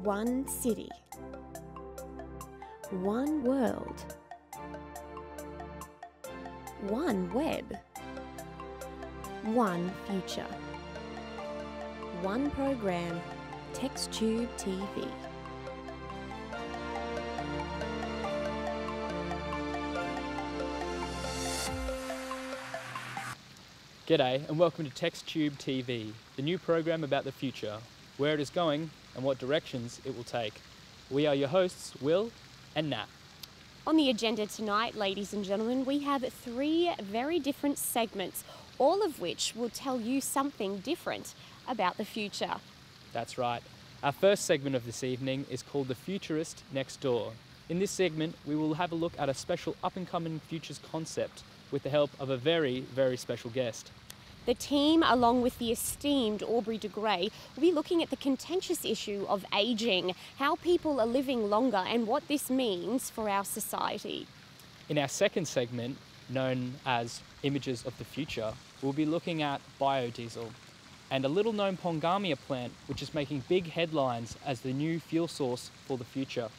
One city. One world. One web. One future. One program, TeXT TV. G'day and welcome to TeXT TV, the new program about the future, where it is going and what directions it will take. We are your hosts, Will and Nat. On the agenda tonight, ladies and gentlemen, we have three very different segments, all of which will tell you something different about the future. That's right. Our first segment of this evening is called The Futurist Next Door. In this segment, we will have a look at a special up-and-coming futures concept with the help of a very, very special guest. The team, along with the esteemed Aubrey de Grey, will be looking at the contentious issue of ageing, how people are living longer and what this means for our society. In our second segment, known as Images of the Future, we'll be looking at biodiesel and a little-known Pongamia plant which is making big headlines as the new fuel source for the future.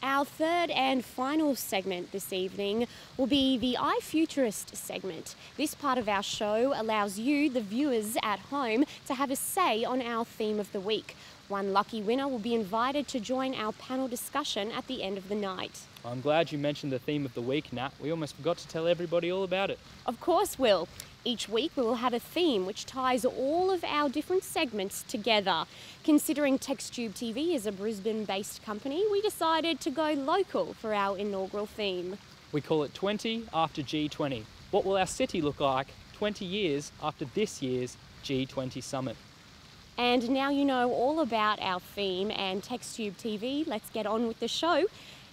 Our third and final segment this evening will be the iFuturist segment. This part of our show allows you, the viewers at home, to have a say on our theme of the week. One lucky winner will be invited to join our panel discussion at the end of the night. I'm glad you mentioned the theme of the week, Nat. We almost forgot to tell everybody all about it. Of course, Will. Each week we will have a theme which ties all of our different segments together. Considering TeXT TV is a Brisbane-based company, we decided to go local for our inaugural theme. We call it 20 after G20. What will our city look like 20 years after this year's G20 summit? And now you know all about our theme and TeXT TV, let's get on with the show.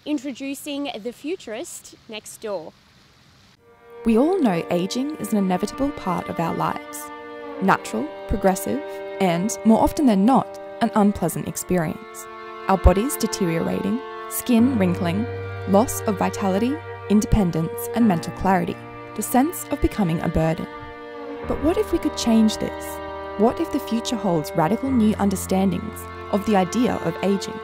Introducing the futurist next door. We all know ageing is an inevitable part of our lives. Natural, progressive, and, more often than not, an unpleasant experience. Our bodies deteriorating, skin wrinkling, loss of vitality, independence, and mental clarity. The sense of becoming a burden. But what if we could change this? What if the future holds radical new understandings of the idea of ageing?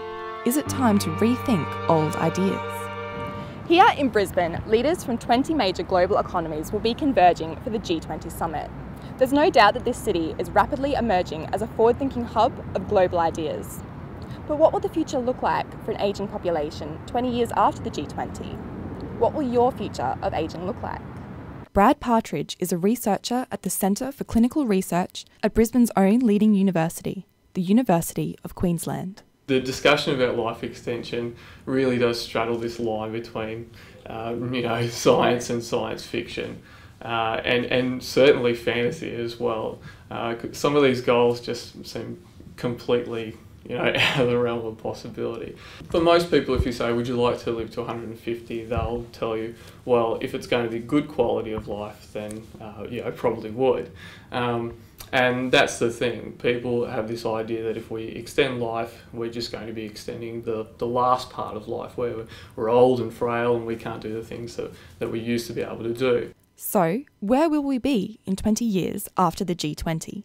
Is it time to rethink old ideas? Here in Brisbane, leaders from 20 major global economies will be converging for the G20 summit. There's no doubt that this city is rapidly emerging as a forward-thinking hub of global ideas. But what will the future look like for an ageing population 20 years after the G20? What will your future of ageing look like? Brad Partridge is a researcher at the Centre for Clinical Research at Brisbane's own leading university, the University of Queensland. The discussion about life extension really does straddle this line between, science and science fiction, and certainly fantasy as well. Some of these goals just seem completely, out of the realm of possibility. For most people, if you say, would you like to live to 150, they'll tell you, well, if it's going to be good quality of life, then, probably would. And that's the thing. People have this idea that if we extend life, we're just going to be extending the last part of life where we're old and frail and we can't do the things that we used to be able to do. So, where will we be in 20 years after the G20?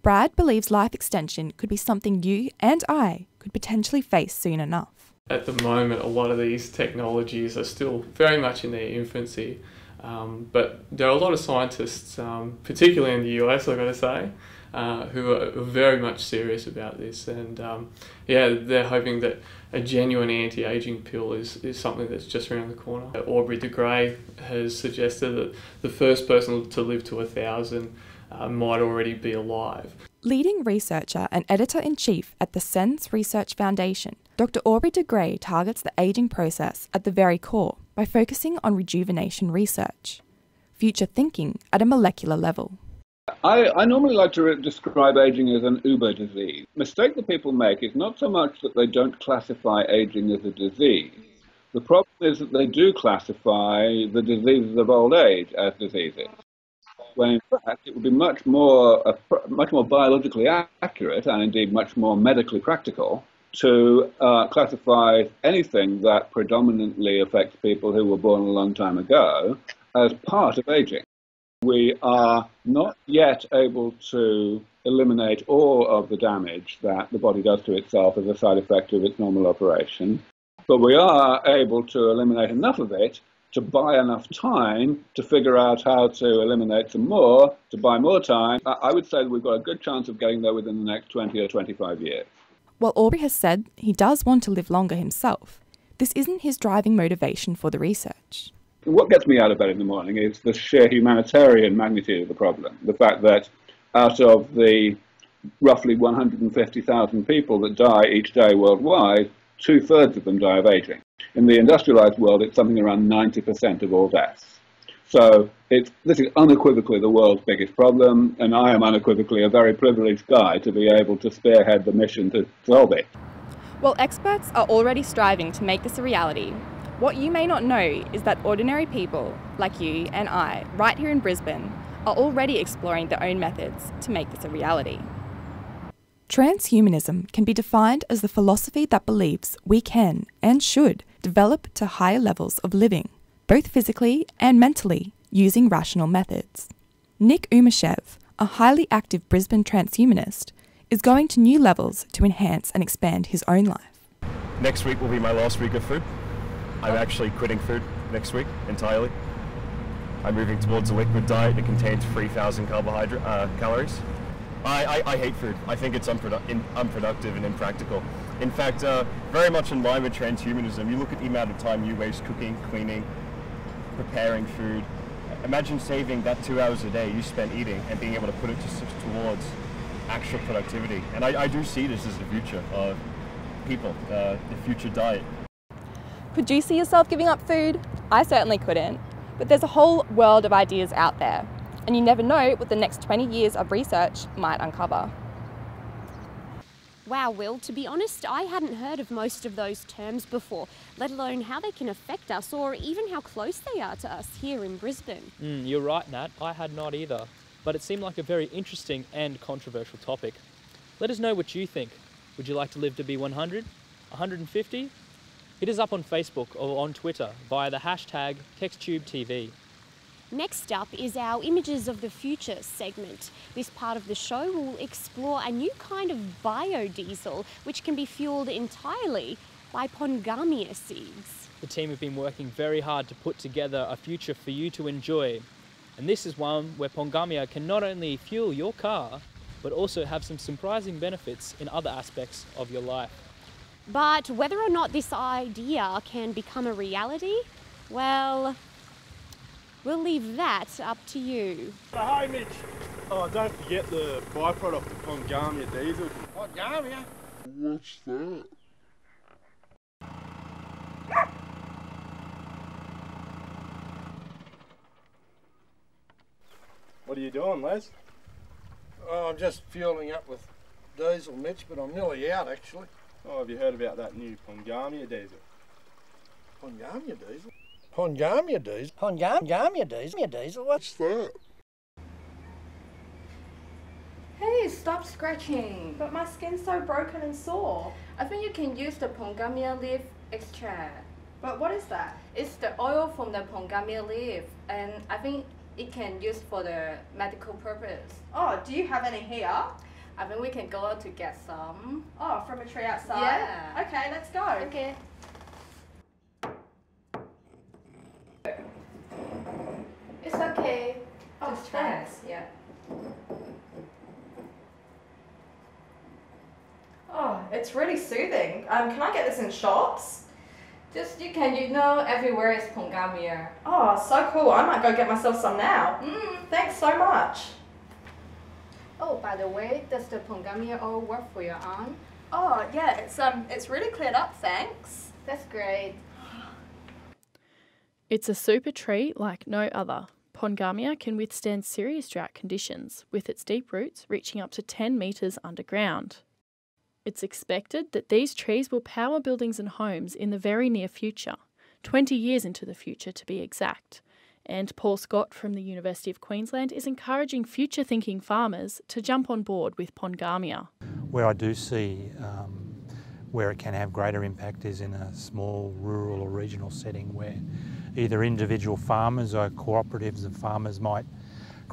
Brad believes life extension could be something you and I could potentially face soon enough. At the moment, a lot of these technologies are still very much in their infancy. But there are a lot of scientists, particularly in the US, I've got to say, who are very much serious about this. And they're hoping that a genuine anti-aging pill is something that's just around the corner. Aubrey de Grey has suggested that the first person to live to 1,000 might already be alive. Leading researcher and editor-in-chief at the SENS Research Foundation, Dr. Aubrey de Grey targets the ageing process at the very core by focusing on rejuvenation research, future thinking at a molecular level. I normally like to describe aging as an Uber disease. The mistake that people make is not so much that they don't classify aging as a disease. The problem is that they do classify the diseases of old age as diseases, when in fact it would be much more biologically accurate and indeed much more medically practical to classify anything that predominantly affects people who were born a long time ago as part of aging. We are not yet able to eliminate all of the damage that the body does to itself as a side effect of its normal operation, but we are able to eliminate enough of it to buy enough time to figure out how to eliminate some more, to buy more time. I would say that we've got a good chance of getting there within the next 20 or 25 years. While Aubrey has said he does want to live longer himself, this isn't his driving motivation for the research. What gets me out of bed in the morning is the sheer humanitarian magnitude of the problem. The fact that out of the roughly 150,000 people that die each day worldwide, 2/3 of them die of aging. In the industrialized world, it's something around 90% of all deaths. So this is unequivocally the world's biggest problem, and I am unequivocally a very privileged guy to be able to spearhead the mission to solve it. While experts are already striving to make this a reality, what you may not know is that ordinary people, like you and I, right here in Brisbane, are already exploring their own methods to make this a reality. Transhumanism can be defined as the philosophy that believes we can and should develop to higher levels of living, both physically and mentally, using rational methods. Nick Umashev, a highly active Brisbane transhumanist, is going to new levels to enhance and expand his own life. Next week will be my last week of food. I'm actually quitting food next week entirely. I'm moving towards a liquid diet that contains 3,000 calories. I hate food. I think it's unproductive and impractical. In fact, very much in line with transhumanism, you look at the amount of time you waste cooking, cleaning, preparing food. Imagine saving that 2 hours a day you spent eating and being able to put it towards actual productivity. And I do see this as the future of people, the future diet. Could you see yourself giving up food? I certainly couldn't. But there's a whole world of ideas out there, and you never know what the next 20 years of research might uncover. Wow, Will, to be honest, I hadn't heard of most of those terms before, let alone how they can affect us or even how close they are to us here in Brisbane. You're right, Nat. I had not either. But it seemed like a very interesting and controversial topic. Let us know what you think. Would you like to live to be 100? 150? Hit us up on Facebook or on Twitter via the hashtag TextTubeTV. Next up is our Images of the Future segment. This part of the show will explore a new kind of biodiesel which can be fueled entirely by pongamia seeds. The team have been working very hard to put together a future for you to enjoy. And this is one where pongamia can not only fuel your car, but also have some surprising benefits in other aspects of your life. But whether or not this idea can become a reality, well, we'll leave that up to you. Hi Mitch. Oh, don't forget the byproduct of pongamia diesel. Pongamia? What's that? What are you doing, Les? Oh, I'm just fueling up with diesel, Mitch, but I'm nearly out actually. Oh, have you heard about that new pongamia diesel? Pongamia diesel? Pongamia diesel? Pongamia diesel? What's that? Hey, stop scratching. But my skin's so broken and sore. I think you can use the pongamia leaf extract. But what is that? It's the oil from the pongamia leaf, and I think it can use for the medical purpose. Oh, do you have any here? I think we can go out to get some. Oh, from a tree outside? Yeah. Okay, let's go. Okay. It's okay. Oh, Just try. thanks. Yeah. Oh, it's really soothing. Can I get this in shops? Just you know everywhere is pongamia. Oh, so cool. I might go get myself some now. Thanks so much. Oh, by the way, does the pongamia oil work for your arm? Oh, yeah, it's really cleared up, thanks. That's great. It's a super tree like no other. Pongamia can withstand serious drought conditions, with its deep roots reaching up to 10 metres underground. It's expected that these trees will power buildings and homes in the very near future, 20 years into the future to be exact. And Paul Scott from the University of Queensland is encouraging future-thinking farmers to jump on board with pongamia. Where I do see where it can have greater impact is in a small rural or regional setting where either individual farmers or cooperatives of farmers might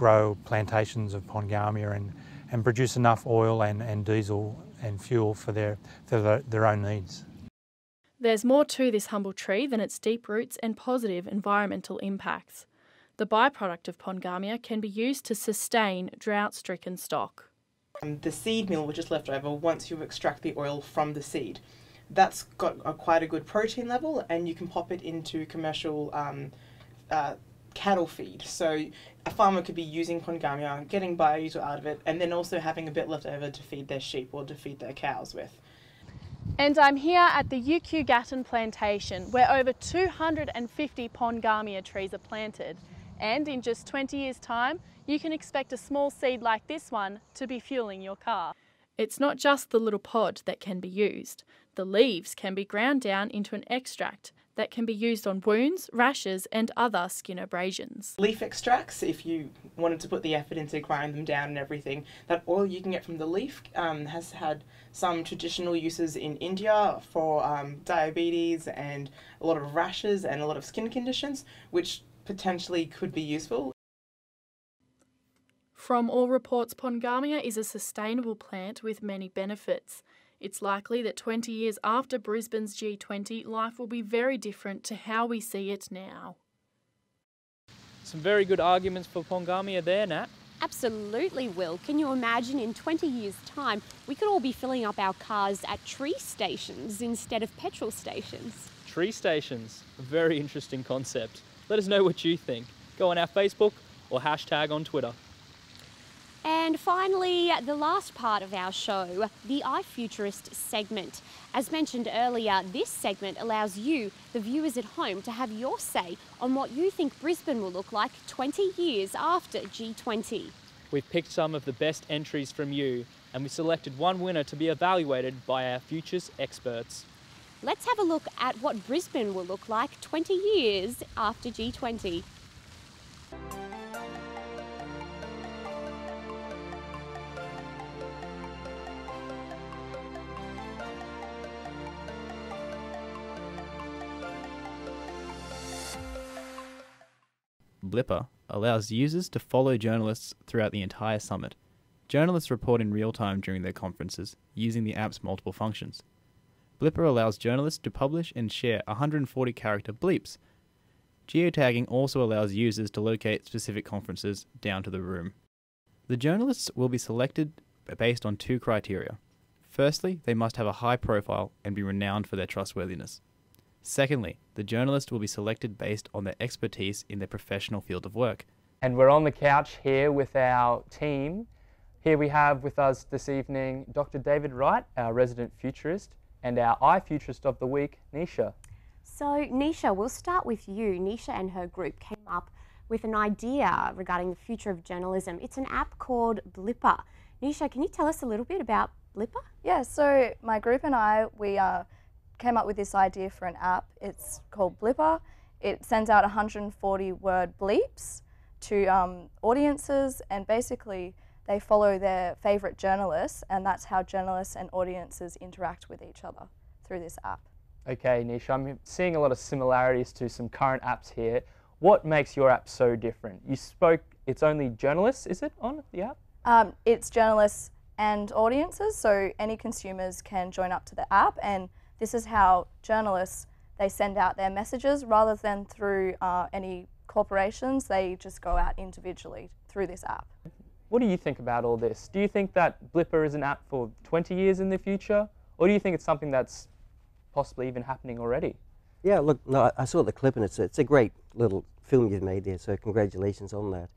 grow plantations of Pongamia and produce enough oil and diesel and fuel for their own needs. There's more to this humble tree than its deep roots and positive environmental impacts. The byproduct of Pongamia can be used to sustain drought-stricken stock. The seed meal, which is left over once you extract the oil from the seed, that's got quite a good protein level, and you can pop it into commercial cattle feed. So a farmer could be using Pongamia, getting biodiesel out of it, and then also having a bit left over to feed their sheep or to feed their cows with. And I'm here at the UQ Gatton plantation, where over 250 Pongamia trees are planted. And in just 20 years' time, you can expect a small seed like this one to be fueling your car. It's not just the little pod that can be used. The leaves can be ground down into an extract that can be used on wounds, rashes and other skin abrasions. Leaf extracts, if you wanted to put the effort into grinding them down and everything, that oil you can get from the leaf has had some traditional uses in India for diabetes and a lot of rashes and a lot of skin conditions, which potentially could be useful. From all reports, Pongamia is a sustainable plant with many benefits. It's likely that 20 years after Brisbane's G20, life will be very different to how we see it now. Some very good arguments for Pongamia there, Nat. Absolutely, Will. Can you imagine in 20 years' time, we could all be filling up our cars at tree stations instead of petrol stations? Tree stations, a very interesting concept. Let us know what you think. Go on our Facebook or hashtag on Twitter. And finally, the last part of our show, the iFuturist segment. As mentioned earlier, this segment allows you, the viewers at home, to have your say on what you think Brisbane will look like 20 years after G20. We've picked some of the best entries from you, and we selected one winner to be evaluated by our futures experts. Let's have a look at what Brisbane will look like 20 years after G20. Blipper allows users to follow journalists throughout the entire summit. Journalists report in real time during their conferences, using the app's multiple functions. Blipper allows journalists to publish and share 140 character bleeps. Geotagging also allows users to locate specific conferences down to the room. The journalists will be selected based on two criteria. Firstly, they must have a high profile and be renowned for their trustworthiness. Secondly, the journalist will be selected based on their expertise in their professional field of work. And we're on the couch here with our team. Here we have with us this evening Dr. David Wright, our resident futurist, and our iFuturist of the week, Nisha. So Nisha, we'll start with you. Nisha and her group came up with an idea regarding the future of journalism. It's an app called Blipper. Nisha, can you tell us a little bit about Blipper? Yeah, so my group and I, we came up with this idea for an app. It's called Blipper. It sends out 140 word bleeps to audiences, and basically they follow their favourite journalists, and that's how journalists and audiences interact with each other through this app. Okay, Nisha, I'm seeing a lot of similarities to some current apps here. What makes your app so different? You spoke, it's only journalists, is it, on the app? It's journalists and audiences, so any consumers can join up to the app, and this is how journalists, they send out their messages rather than through any corporations. They just go out individually through this app. What do you think about all this? Do you think that Blipper is an app for 20 years in the future? Or do you think it's something that's possibly even happening already? Yeah, look, no, I saw the clip and it's a great little film you've made there, so congratulations on that.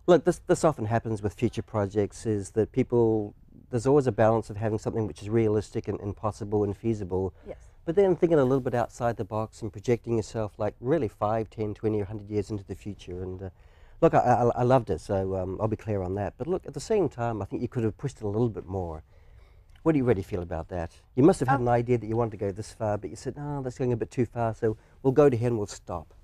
Look, this often happens with future projects, is that people, there's always a balance of having something which is realistic and possible and feasible. Yes. But then thinking a little bit outside the box and projecting yourself like really 5, 10, 20, or 100 years into the future. And look, I loved it, so I'll be clear on that. But look, at the same time, I think you could have pushed it a little bit more. What do you really feel about that? You must have had an idea that you wanted to go this far, but you said, no, that's going a bit too far, so we'll go to here and we'll stop.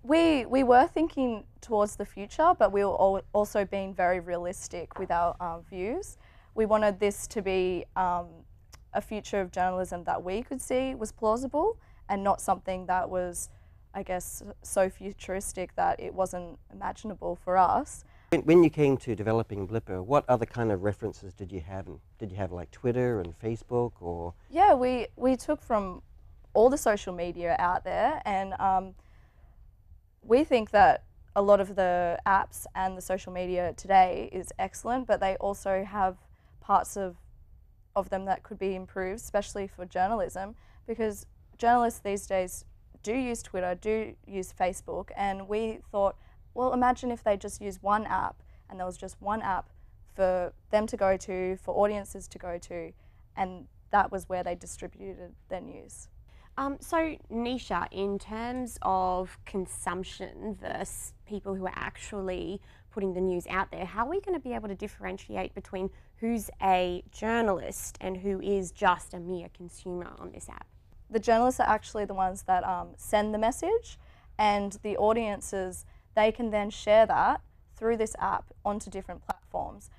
We were thinking towards the future, but we were also being very realistic with our views. We wanted this to be a future of journalism that we could see was plausible, and not something that was, I guess, so futuristic that it wasn't imaginable for us. When you came to developing Blipper, what other kind of references did you have? And did you have like Twitter and Facebook or? Yeah, we took from all the social media out there, and we think that a lot of the apps and the social media today is excellent, but they also have parts of them that could be improved, especially for journalism, because journalists these days do use Twitter, do use Facebook, and we thought, well, imagine if they just use one app, and there was just one app for them to go to, for audiences to go to, and that was where they distributed their news. So, Nisha, in terms of consumption versus people who are actually putting the news out there, how are we going to be able to differentiate between who's a journalist and who is just a mere consumer on this app? The journalists are actually the ones that send the message, and the audiences, they can then share that through this app onto different platforms.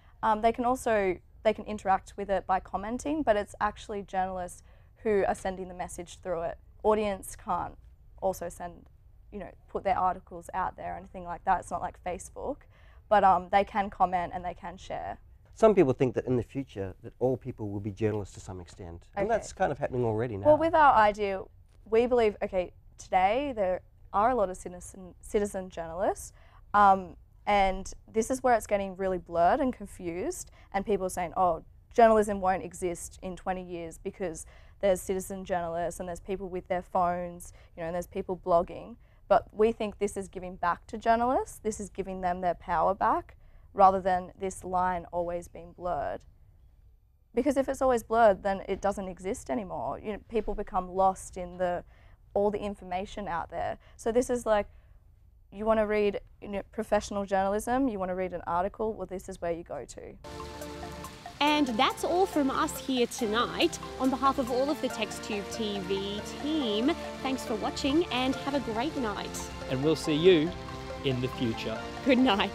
They can interact with it by commenting, but it's actually journalists who are sending the message through it. Audience can't also send, put their articles out there or anything like that. It's not like Facebook, but they can comment and they can share. Some people think that in the future that all people will be journalists to some extent, and that's kind of happening already now. Well, with our idea, we believe, okay, today there are a lot of citizen journalists, and this is where it's getting really blurred and confused, and people are saying, oh, journalism won't exist in 20 years because there's citizen journalists and there's people with their phones, and there's people blogging. But we think this is giving back to journalists, this is giving them their power back, rather than this line always being blurred. Because if it's always blurred, then it doesn't exist anymore. People become lost in all the information out there. So this is like, you want to read professional journalism, you want to read an article, well, this is where you go to. And that's all from us here tonight. On behalf of all of the TeXTube TV team, thanks for watching and have a great night. And we'll see you in the future. Good night.